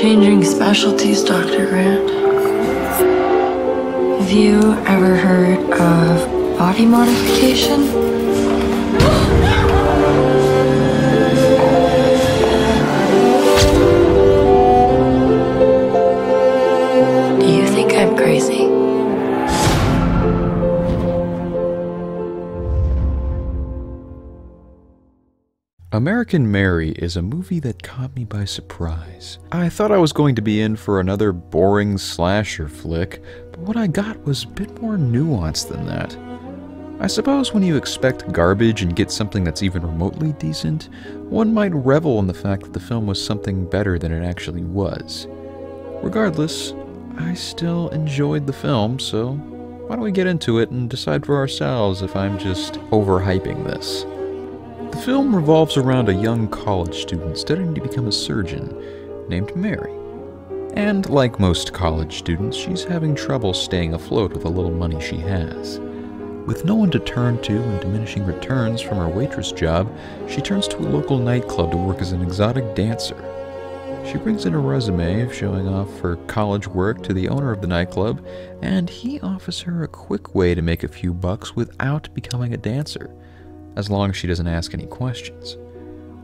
Changing specialties, Dr. Grant. Have you ever heard of body modification? Do you think I'm crazy? American Mary is a movie that caught me by surprise. I thought I was going to be in for another boring slasher flick, but what I got was a bit more nuanced than that. I suppose when you expect garbage and get something that's even remotely decent, one might revel in the fact that the film was something better than it actually was. Regardless, I still enjoyed the film, so why don't we get into it and decide for ourselves if I'm just overhyping this. The film revolves around a young college student studying to become a surgeon named Mary. And like most college students, she's having trouble staying afloat with the little money she has. With no one to turn to and diminishing returns from her waitress job, she turns to a local nightclub to work as an exotic dancer. She brings in a resume showing off her college work to the owner of the nightclub, and he offers her a quick way to make a few bucks without becoming a dancer, as long as she doesn't ask any questions.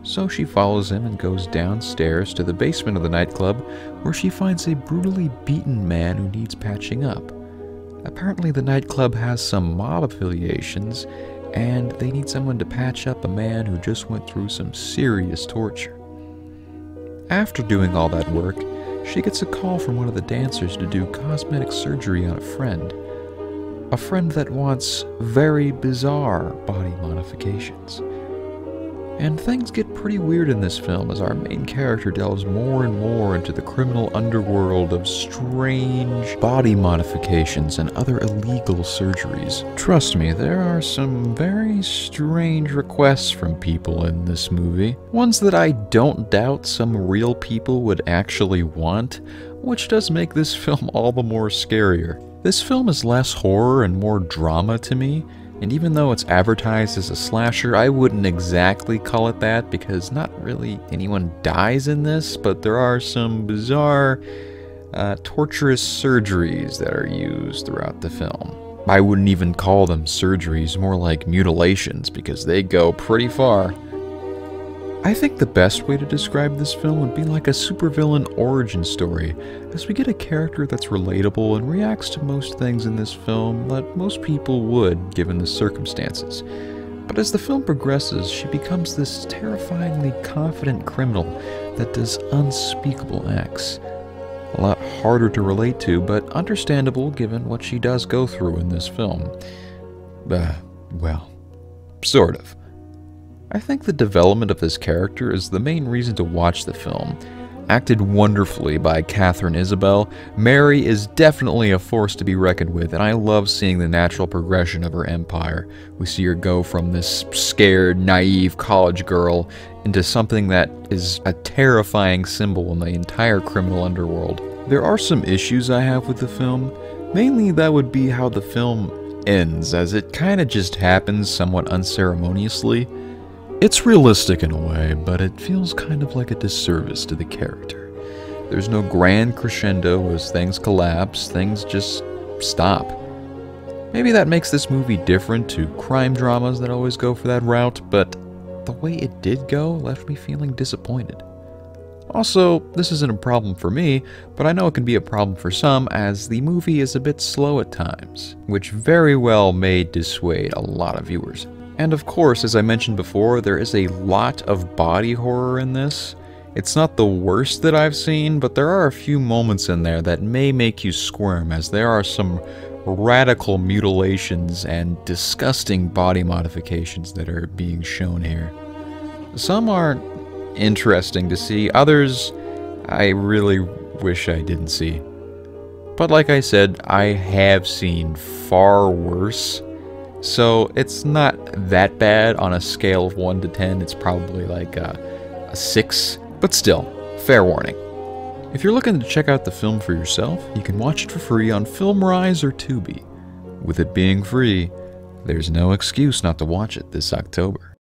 So she follows him and goes downstairs to the basement of the nightclub, where she finds a brutally beaten man who needs patching up. Apparently the nightclub has some mob affiliations, and they need someone to patch up a man who just went through some serious torture. After doing all that work, she gets a call from one of the dancers to do cosmetic surgery on a friend. A friend that wants very bizarre body modifications. And things get pretty weird in this film as our main character delves more and more into the criminal underworld of strange body modifications and other illegal surgeries. Trust me, there are some very strange requests from people in this movie. Ones that I don't doubt some real people would actually want, which does make this film all the more scarier. This film is less horror and more drama to me, and even though it's advertised as a slasher, I wouldn't exactly call it that because not really anyone dies in this, but there are some bizarre, torturous surgeries that are used throughout the film. I wouldn't even call them surgeries, more like mutilations, because they go pretty far. I think the best way to describe this film would be like a supervillain origin story, as we get a character that's relatable and reacts to most things in this film that most people would, given the circumstances. But as the film progresses, she becomes this terrifyingly confident criminal that does unspeakable acts. A lot harder to relate to, but understandable given what she does go through in this film. Well, sort of. I think the development of this character is the main reason to watch the film. Acted wonderfully by Katharine Isabelle, Mary is definitely a force to be reckoned with, and I love seeing the natural progression of her empire. We see her go from this scared, naive college girl into something that is a terrifying symbol in the entire criminal underworld. There are some issues I have with the film. Mainly that would be how the film ends, as it kinda just happens somewhat unceremoniously. It's realistic in a way, but it feels kind of like a disservice to the character. There's no grand crescendo as things collapse, things just stop. Maybe that makes this movie different to crime dramas that always go for that route, but the way it did go left me feeling disappointed. Also, this isn't a problem for me, but I know it can be a problem for some, as the movie is a bit slow at times, which very well may dissuade a lot of viewers. And of course, as I mentioned before, there is a lot of body horror in this. It's not the worst that I've seen, but there are a few moments in there that may make you squirm, as there are some radical mutilations and disgusting body modifications that are being shown here. Some are interesting to see, others I really wish I didn't see. But like I said, I have seen far worse. So it's not that bad. On a scale of 1 to 10, it's probably like a 6, but still, fair warning. If you're looking to check out the film for yourself, you can watch it for free on FilmRise or Tubi. With it being free, there's no excuse not to watch it this October.